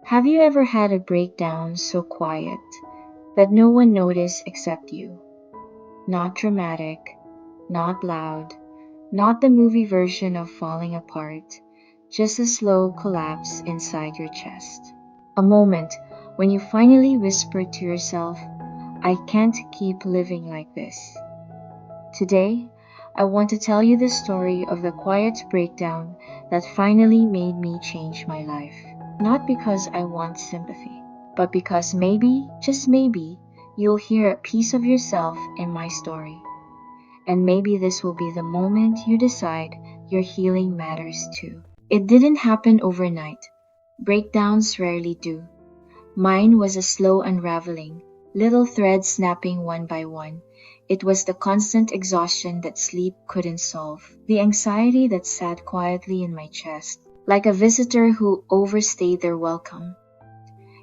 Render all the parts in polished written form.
Have you ever had a breakdown so quiet that no one noticed except you? Not dramatic, not loud, not the movie version of falling apart, just a slow collapse inside your chest. A moment when you finally whisper to yourself, I can't keep living like this. Today, I want to tell you the story of the quiet breakdown that finally made me change my life. Not because I want sympathy, but because maybe, just maybe, you'll hear a piece of yourself in my story. And maybe this will be the moment you decide your healing matters too. It didn't happen overnight. Breakdowns rarely do. Mine was a slow unraveling, little threads snapping one by one. It was the constant exhaustion that sleep couldn't solve, the anxiety that sat quietly in my chest, like a visitor who overstayed their welcome.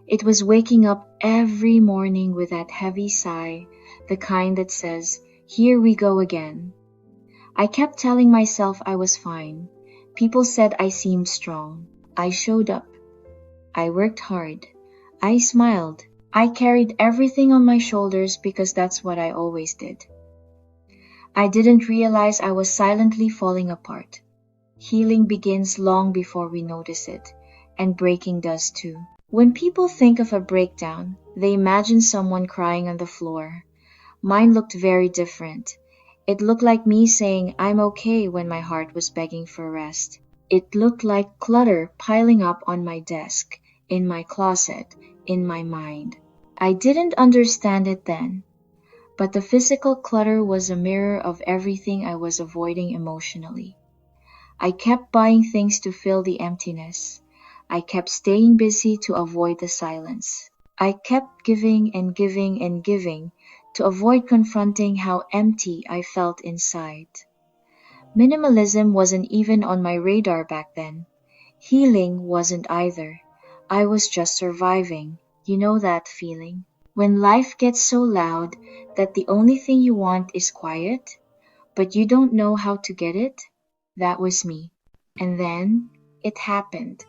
It was waking up every morning with that heavy sigh, the kind that says, here we go again. I kept telling myself I was fine. People said I seemed strong. I showed up. I worked hard. I smiled. I carried everything on my shoulders because that's what I always did. I didn't realize I was silently falling apart. Healing begins long before we notice it, and breaking does too. When people think of a breakdown, they imagine someone crying on the floor. Mine looked very different. It looked like me saying I'm okay when my heart was begging for rest. It looked like clutter piling up on my desk, in my closet, in my mind. I didn't understand it then, but the physical clutter was a mirror of everything I was avoiding emotionally. I kept buying things to fill the emptiness. I kept staying busy to avoid the silence. I kept giving and giving and giving to avoid confronting how empty I felt inside. Minimalism wasn't even on my radar back then. Healing wasn't either. I was just surviving. You know that feeling? When life gets so loud that the only thing you want is quiet, but you don't know how to get it? That was me. And then it happened.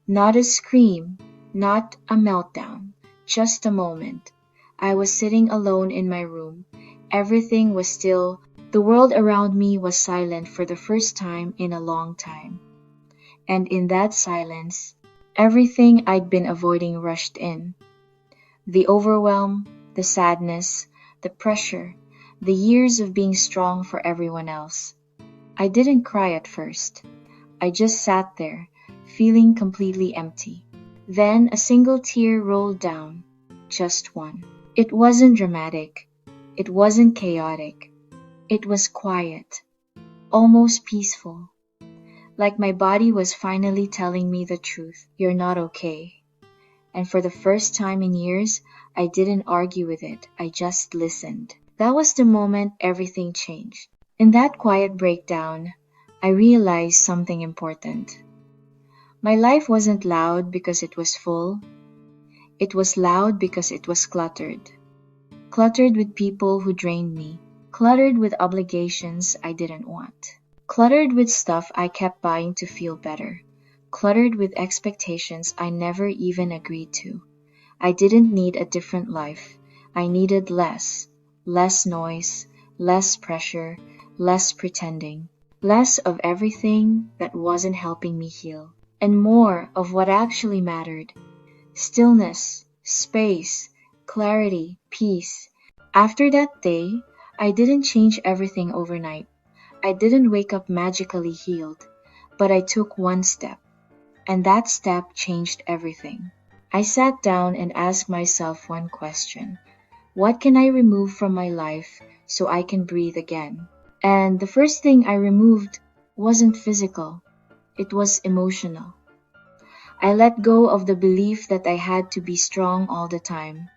Not a scream, not a meltdown, just a moment. I was sitting alone in my room. Everything was still. The world around me was silent for the first time in a long time. And in that silence, everything I'd been avoiding rushed in. The overwhelm, the sadness, the pressure, the years of being strong for everyone else. I didn't cry at first. I just sat there, feeling completely empty. Then a single tear rolled down, just one. It wasn't dramatic. It wasn't chaotic. It was quiet, almost peaceful. Like my body was finally telling me the truth. You're not okay. And for the first time in years, I didn't argue with it. I just listened. That was the moment everything changed. In that quiet breakdown, I realized something important. My life wasn't loud because it was full. It was loud because it was cluttered. Cluttered with people who drained me. Cluttered with obligations I didn't want. Cluttered with stuff I kept buying to feel better. Cluttered with expectations I never even agreed to. I didn't need a different life. I needed less. Less noise, less pressure, less pretending. Less of everything that wasn't helping me heal. And more of what actually mattered. Stillness, space, clarity, peace. After that day, I didn't change everything overnight. I didn't wake up magically healed, but I took one step, and that step changed everything. I sat down and asked myself one question. What can I remove from my life so I can breathe again? And the first thing I removed wasn't physical, it was emotional. I let go of the belief that I had to be strong all the time.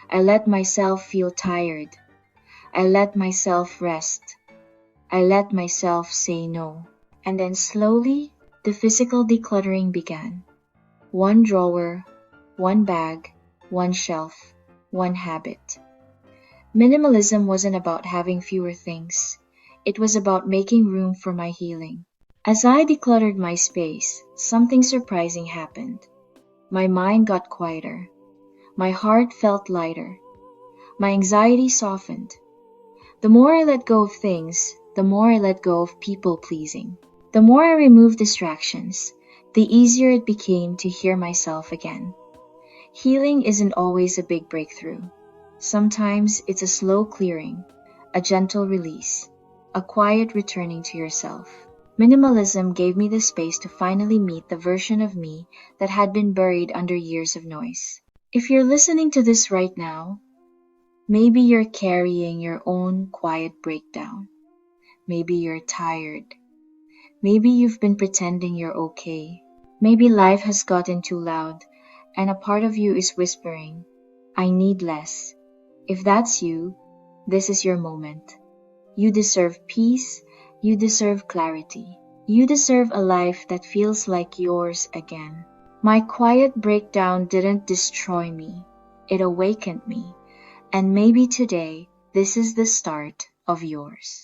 I let myself feel tired. I let myself rest. I let myself say no. And then slowly, the physical decluttering began. One drawer, one bag, one shelf, one habit. Minimalism wasn't about having fewer things. It was about making room for my healing. As I decluttered my space, something surprising happened. My mind got quieter. My heart felt lighter. My anxiety softened. The more I let go of things, the more I let go of people pleasing. The more I removed distractions, the easier it became to hear myself again. Healing isn't always a big breakthrough. Sometimes it's a slow clearing, a gentle release, a quiet returning to yourself. Minimalism gave me the space to finally meet the version of me that had been buried under years of noise. If you're listening to this right now, maybe you're carrying your own quiet breakdown. Maybe you're tired. Maybe you've been pretending you're okay. Maybe life has gotten too loud, and a part of you is whispering, I need less. If that's you, this is your moment. You deserve peace. You deserve clarity. You deserve a life that feels like yours again. My quiet breakdown didn't destroy me. It awakened me. And maybe today, this is the start of yours.